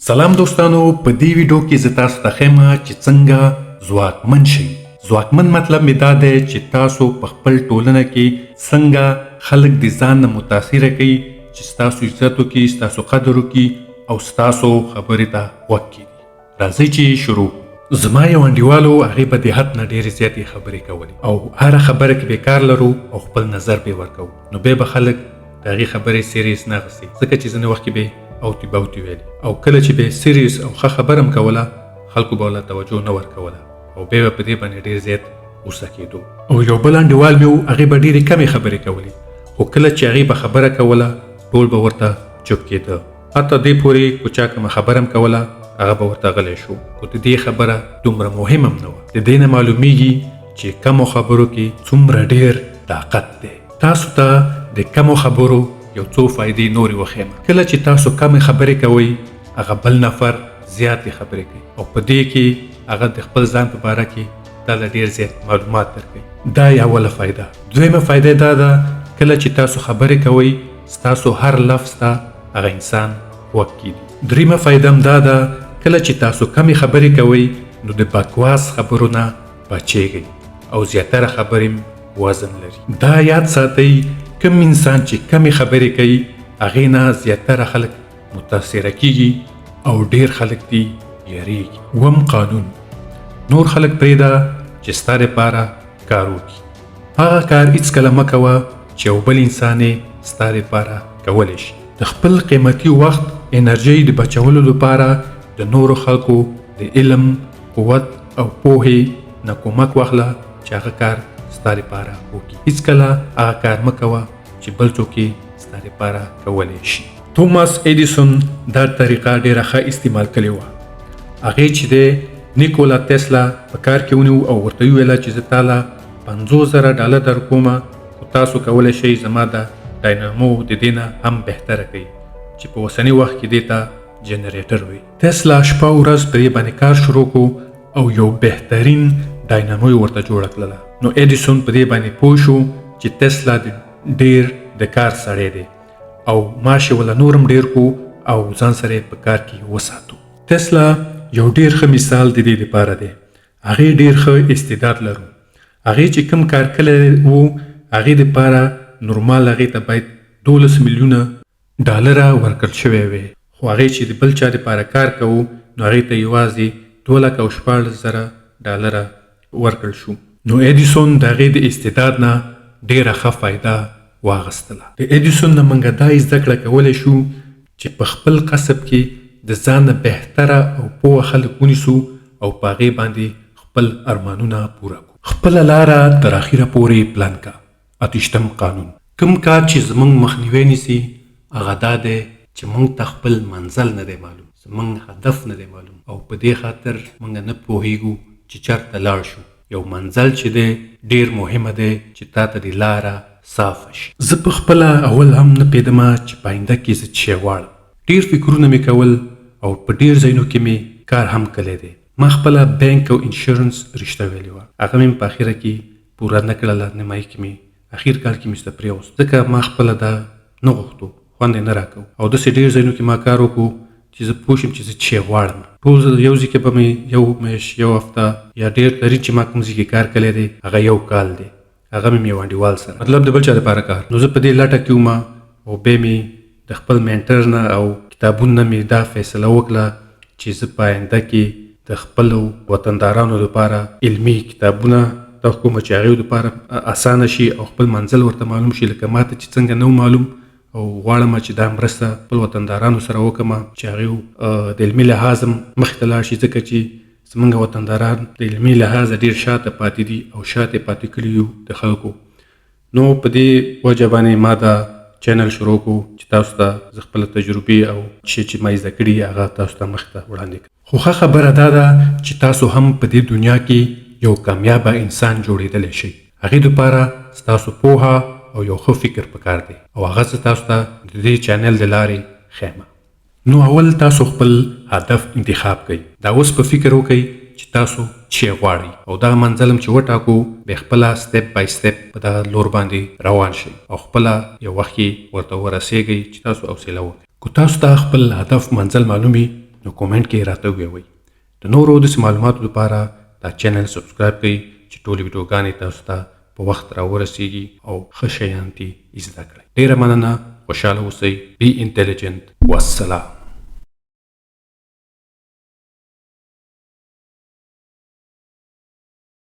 سلام دوستانو، په دې ویډیو کې زه تاسو ته ښیم چې څنګه ځواکمن شئ. ځواکمن مطلب مې دا دی چې تاسو په خپل ټولنه کې څنګه خلک د ځان نه متاثره کوي چې ستاسو عزت وکړي، ستاسو قدر وکړي او ستاسو خبرې ته غوږ کړي. راځئ چې شروع. زما یو انډیوالو هغې په د حد نه ډېرې زیاتې خبرې کولې او هره خبره کې به کار لرو او خپل نظر به ورکوو، نو بیا به خلک د هغې خبرې سیریس نه اخیستې، ځکه چې ځینې وخت کې به اوتې باوتې ویلې او کله چې به سیریس او ښه خبره هم کوله خلکو به ورله توجه نه ورکوله او بیا به په دې باندې ډېر زیات غوسه کېدو. او یو بل انډیوال مې و، هغې به ډېرې کمې خبرې کولې، خو کله چې هغې به خبره کوله ټول به ورته چوپ کېده، حتی دې پورې که چا کومه خبره هم کوله هغه به ورته غلی شو. خو د دې خبره دومره مهم هم نه وه. د دې نه معلومیږي چې کمو خبرو کې څومره ډېر طاقت دی. تاسو ته د کمو خبرو یو څو فایدې نورې وښیم. کله چې تاسو کمې خبرې کوئ هغه بل نفر زیاتې خبرې کوي او په دې کې هغه د خپل ځان په باره کې تا له ډېر زیات معلومات درکوي. دا اوله فایده. دویمه فایده دا ده کله چې تاسو خبرې کوئ ستاسو هر لفظ ته هغه انسان غوږ کېږي. دریمه فایده هم دا ده کله چې تاسو کمې خبرې کوئ نو د بکواس خبرو نه بچیږئ او زیاتره خبرې وزن لري. دا یاد ساتئ کم انسان چې کمې خبرې کوي هغې نه زیاتره خلک متاثره کیږي او ډېر خلک دې یریږي. اووم قانون: نور خلک پرېږده چې ستا دپاره کار وکړي. هغه کار هېڅکله مه کوه چې یو بل انسان یې ستا دپاره کولی شي. د خپل قیمتي وخت انرژۍ د بچولو لپاره د نورو خلکو د علم، قوت او پوهې نه کومک واخله چې هغه کار ستا دپاره وکړي. هېڅکله هغه کار مه کوه چې بل څوک یې ستا دپاره کولی شي. توماس ایډیسون دا طریقه ډېره ښه استعمال کړې وه. هغې چې دی نیکولا تسلا په کار کې ونیو او ورته وویله چې زه تاله $50,000 درکومه، خو تاسو کولی شئ زما د ډاینامو د دې نه هم بهتره کړئ چې په اوسني وخت کې دې ته جنریټر وي. تسلا شپه او ورځ په دې باندې کار شروع کړو او یو بهترین ډاینامو یې ورته جوړه کړله. نو ایډیسون په دې باندې پوه شو چې تسلا ډېر د کار سړی دی او معاش یې وله نور هم ډېر کو او ځان سره یې په کار کې وساتو. تسلا یو ډېر ښه مثال د دې دپاره دی. هغې ډېر ښه استعداد لرو. هغې چې کوم کار کلی و هغې دپاره نورمال هغې ته باید $12 میلیونه ورکړل شوی وی، خو هغې چې د بل چا دپاره کار کوو نو هغې ته یوازې $2,14,000 ورکړل شو. نو ایډیسون د هغې د استعداد نه ډېره ښه فایده واخیستله. د ایډیسون نه موږ دا زده کړه کولی شو چې په خپل کسب کې د ځان نه بهتره او پوه خلک ونیسو او په هغې باندې خپل ارمانونه پوره کړو. خپله لاره تر اخره پورې پلان کړه. اتیشتم قانون: کوم کار چې زموږ مخنیوی نیسي هغه دا دی چې موږ ته خپل منزل نه دی معلوم، زموږ هدف نه دی معلوم او په دې خاطر موږ نه پوهیږو چې چېرته لاړ شو. یو منزل چې دی ډېر مهمه دی چې تا ته د لاره صافه شي. زه په خپله اول هم نه پوهېدمه چې په آینده کې زه څه شی غواړم. ډېر فکرونه مې کول او په ډېر ځایونو کې مې کار هم کلی دی. ما خپله بینک او انشورنس رشته ویلې وه، هغه مې په اخره کې پوره نه کړله. نیمایي کې مې اخر کال کې مې سته پرېوست، ځکه ما خپله دا نه غوښتو، خوند یې نه راکو او داسې ډېر ځایونو کې ما کار وکړو چې زه پوه شم چې زه څه شی غواړم. ټول یو ځای کې به مې یو میاشت، یو هفته یا ډېر لري چې ما کوم ځای کې کار کلی دی هغه یو کال دی، هغه مې یو انډیوال سره، مطلب د بل چا دپاره کار. نو زه په دې لټه کې وم او بیا مې د خپل مینټر نه او کتابونو نه مې دا فیصله وکړه چې زه په آینده کې د خپلو وطندارانو لپاره علمي کتابونه کوم چې هغې دپاره اسانه شي او خپل منزل ورته معلوم شي، لکه ماته چې څنګه نه معلوم او غواړم چې دا مرسته خپل وطندارانو سره وکړم چې هغې د علمي لحاظ هم مخې ته لاړ شي، ځکه چې زموږ وطنداران د علمي لحاظ ډېر شاته پاتې دي او شاته پاتې کړي یو د خلکو. نو په دې وجه باندې ما دا چینل شروع کړو چې تاسو ته زه خپله تجربې او شی چې ما زده کړي هغه تاسو ته مخې ته وړاندې کړم. خو ښه خبره دا ده چې تاسو هم په دې دنیا کې یو کامیابه انسان جوړېدلی شئ. هغې دپاره ستاسو پوهه او یو ښه فکر پکار دی او هغه زه تاسو ته د دې چینل د لارې ښیم. نو اول تاسو خپل هدف انتخاب کړئ. دا اوس په فکر وکړئ چې تاسو څه غواړئ او دغه منزل هم چې وټاکو بیا خپله سټپ بای سټپ په دغه لور باندې روان شئ او خپله یو وخت کې ورته ورسیږئ چې تاسو حوصله وکړئ. که تاسو ته خپل هدف منزل معلوم وي نو کومنټ کې راته ووایئ. د نورو داسې معلوماتو لپاره دا چینل سبسکرایب کړئ چې ټولې ویډیوګانې تاسو ته په وخت راورسیږي او ښه شیان ترې زده کړئ. ډېره مننه. خوشحاله اوسئ. بی انټیلیجنت. والسلام.